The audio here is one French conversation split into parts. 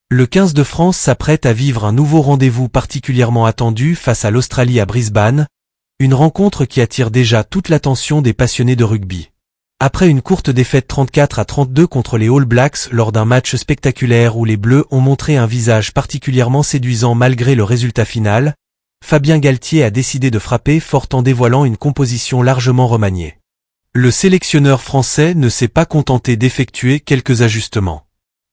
Le 15 de France s'apprête à vivre un nouveau rendez-vous particulièrement attendu face à l'Australie à Brisbane, une rencontre qui attire déjà toute l'attention des passionnés de rugby. Après une courte défaite 34-32 contre les All Blacks lors d'un match spectaculaire où les Bleus ont montré un visage particulièrement séduisant malgré le résultat final, Fabien Galthié a décidé de frapper fort en dévoilant une composition largement remaniée. Le sélectionneur français ne s'est pas contenté d'effectuer quelques ajustements.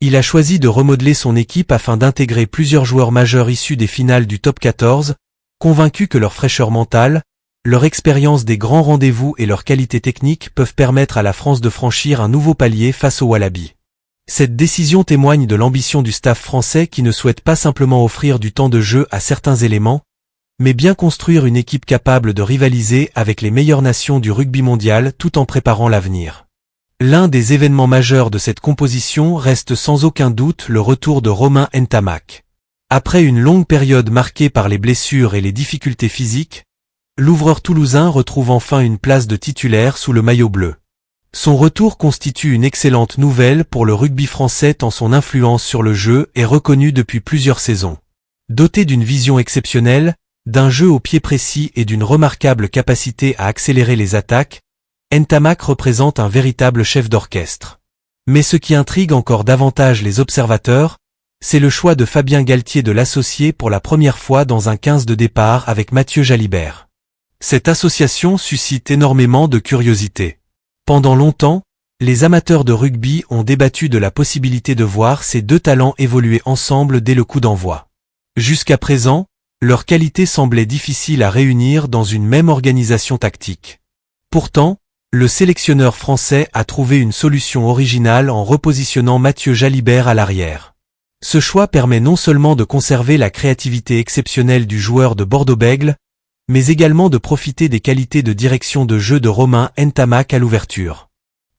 Il a choisi de remodeler son équipe afin d'intégrer plusieurs joueurs majeurs issus des finales du Top 14, convaincu que leur fraîcheur mentale, leur expérience des grands rendez-vous et leur qualité technique peuvent permettre à la France de franchir un nouveau palier face aux Wallabies. Cette décision témoigne de l'ambition du staff français qui ne souhaite pas simplement offrir du temps de jeu à certains éléments, mais bien construire une équipe capable de rivaliser avec les meilleures nations du rugby mondial tout en préparant l'avenir. L'un des événements majeurs de cette composition reste sans aucun doute le retour de Romain Ntamak. Après une longue période marquée par les blessures et les difficultés physiques, l'ouvreur toulousain retrouve enfin une place de titulaire sous le maillot bleu. Son retour constitue une excellente nouvelle pour le rugby français tant son influence sur le jeu est reconnue depuis plusieurs saisons. Doté d'une vision exceptionnelle, d'un jeu au pied précis et d'une remarquable capacité à accélérer les attaques, Ntamak représente un véritable chef d'orchestre. Mais ce qui intrigue encore davantage les observateurs, c'est le choix de Fabien Galthié de l'associer pour la première fois dans un 15 de départ avec Mathieu Jalibert. Cette association suscite énormément de curiosité. Pendant longtemps, les amateurs de rugby ont débattu de la possibilité de voir ces deux talents évoluer ensemble dès le coup d'envoi. Jusqu'à présent, leur qualité semblait difficile à réunir dans une même organisation tactique. Pourtant, le sélectionneur français a trouvé une solution originale en repositionnant Mathieu Jalibert à l'arrière. Ce choix permet non seulement de conserver la créativité exceptionnelle du joueur de Bordeaux-Bègles, mais également de profiter des qualités de direction de jeu de Romain Ntamak à l'ouverture.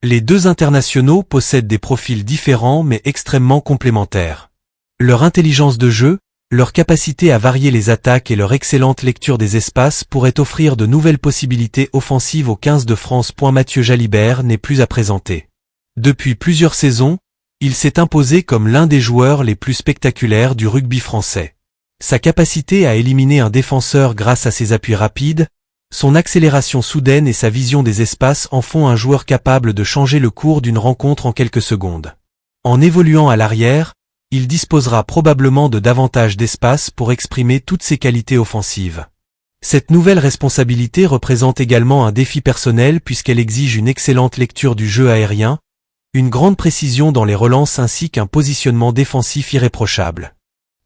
Les deux internationaux possèdent des profils différents mais extrêmement complémentaires. Leur intelligence de jeu, leur capacité à varier les attaques et leur excellente lecture des espaces pourraient offrir de nouvelles possibilités offensives au 15 de France. Mathieu Jalibert n'est plus à présenter. Depuis plusieurs saisons, il s'est imposé comme l'un des joueurs les plus spectaculaires du rugby français. Sa capacité à éliminer un défenseur grâce à ses appuis rapides, son accélération soudaine et sa vision des espaces en font un joueur capable de changer le cours d'une rencontre en quelques secondes. En évoluant à l'arrière, il disposera probablement de davantage d'espace pour exprimer toutes ses qualités offensives. Cette nouvelle responsabilité représente également un défi personnel puisqu'elle exige une excellente lecture du jeu aérien, une grande précision dans les relances ainsi qu'un positionnement défensif irréprochable.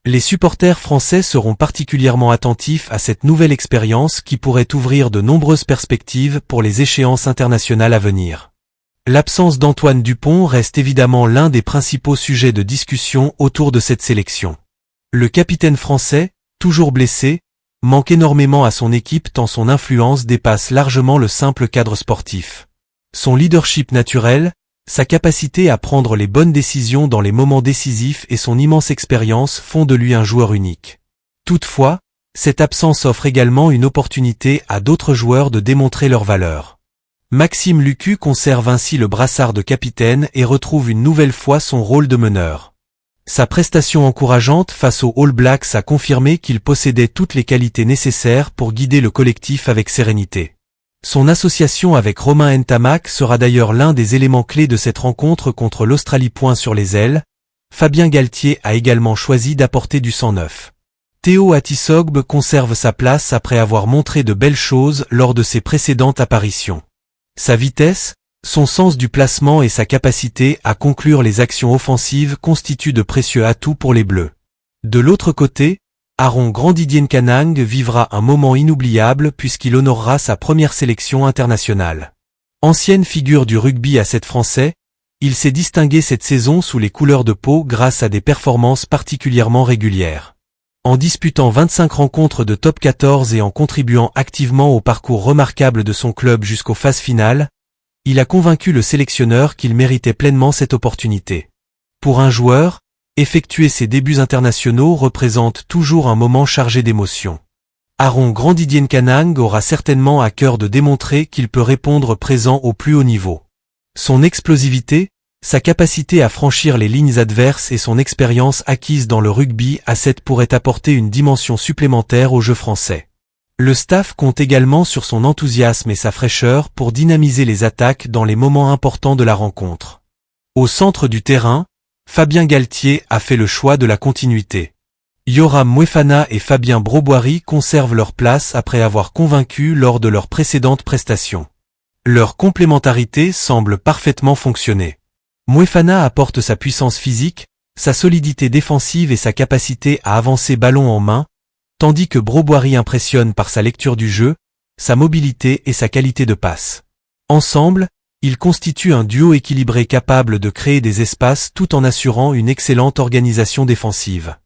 Les supporters français seront particulièrement attentifs à cette nouvelle expérience qui pourrait ouvrir de nombreuses perspectives pour les échéances internationales à venir. L'absence d'Antoine Dupont reste évidemment l'un des principaux sujets de discussion autour de cette sélection. Le capitaine français, toujours blessé, manque énormément à son équipe tant son influence dépasse largement le simple cadre sportif. Son leadership naturel, sa capacité à prendre les bonnes décisions dans les moments décisifs et son immense expérience font de lui un joueur unique. Toutefois, cette absence offre également une opportunité à d'autres joueurs de démontrer leur valeur. Maxime Lucu conserve ainsi le brassard de capitaine et retrouve une nouvelle fois son rôle de meneur. Sa prestation encourageante face aux All Blacks a confirmé qu'il possédait toutes les qualités nécessaires pour guider le collectif avec sérénité. Son association avec Romain Ntamak sera d'ailleurs l'un des éléments clés de cette rencontre contre l'Australie. Sur les ailes, Fabien Galthié a également choisi d'apporter du sang neuf. Théo Atisogbe conserve sa place après avoir montré de belles choses lors de ses précédentes apparitions. Sa vitesse, son sens du placement et sa capacité à conclure les actions offensives constituent de précieux atouts pour les Bleus. De l'autre côté, Aaron Grandidier-Nkanang vivra un moment inoubliable puisqu'il honorera sa première sélection internationale. Ancienne figure du rugby à 7 français, il s'est distingué cette saison sous les couleurs de Pau grâce à des performances particulièrement régulières. En disputant 25 rencontres de top 14 et en contribuant activement au parcours remarquable de son club jusqu'aux phases finales, il a convaincu le sélectionneur qu'il méritait pleinement cette opportunité. Pour un joueur, effectuer ses débuts internationaux représente toujours un moment chargé d'émotions. Aaron Grandidier-Nkanang aura certainement à cœur de démontrer qu'il peut répondre présent au plus haut niveau. Son explosivité, Sa capacité à franchir les lignes adverses et son expérience acquise dans le rugby à 7 pourraient apporter une dimension supplémentaire au jeu français. Le staff compte également sur son enthousiasme et sa fraîcheur pour dynamiser les attaques dans les moments importants de la rencontre. Au centre du terrain, Fabien Galtier a fait le choix de la continuité. Yoram Moefana et Fabien Broboiry conservent leur place après avoir convaincu lors de leurs précédentes prestations. Leur complémentarité semble parfaitement fonctionner. Moefana apporte sa puissance physique, sa solidité défensive et sa capacité à avancer ballon en main, tandis que Broboiry impressionne par sa lecture du jeu, sa mobilité et sa qualité de passe. Ensemble, ils constituent un duo équilibré capable de créer des espaces tout en assurant une excellente organisation défensive.